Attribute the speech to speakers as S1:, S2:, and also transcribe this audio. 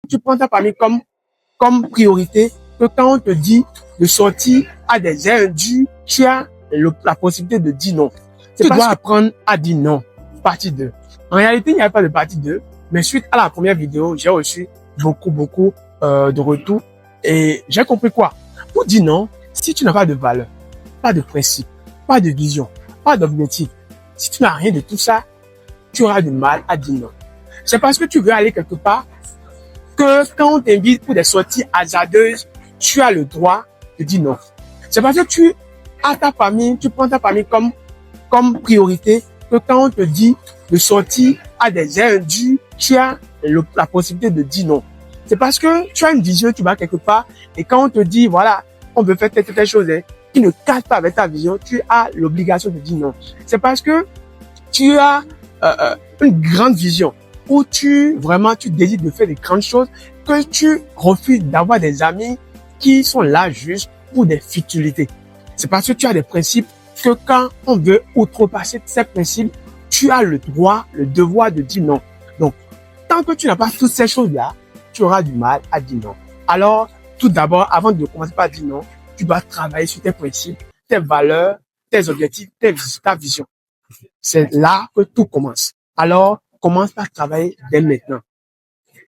S1: tu prends ta famille comme priorité, que quand on te dit de sortir à des heures indues, tu as la possibilité de dire non. Tu dois apprendre à dire non. Partie 2. En réalité, il n'y a pas de partie 2, mais suite à la première vidéo, j'ai reçu beaucoup de retours et j'ai compris quoi? Pour dire non, si tu n'as pas de valeur, pas de principe, pas de vision, pas d'objectif, si tu n'as rien de tout ça, tu auras du mal à dire non. C'est parce que tu veux aller quelque part que quand on t'invite pour des sorties hasardeuses, tu as le droit de dire non. C'est parce que tu as ta famille, tu prends ta famille comme priorité, que quand on te dit de sortir à des heures indues, tu as la possibilité de dire non. C'est parce que tu as une vision, tu vas quelque part, et quand on te dit, voilà, on veut faire telle chose, qui ne cadre pas avec ta vision, tu as l'obligation de dire non. C'est parce que tu as une grande vision, où tu désires de faire des grandes choses, que tu refuses d'avoir des amis qui sont là juste pour des futilités. C'est parce que tu as des principes que quand on veut outrepasser ces principes, tu as le droit, le devoir de dire non. Donc, tant que tu n'as pas toutes ces choses-là, tu auras du mal à dire non. Alors, tout d'abord, avant de commencer par dire non, tu dois travailler sur tes principes, tes valeurs, tes objectifs, ta vision. C'est là que tout commence. Alors, commence par travailler dès maintenant.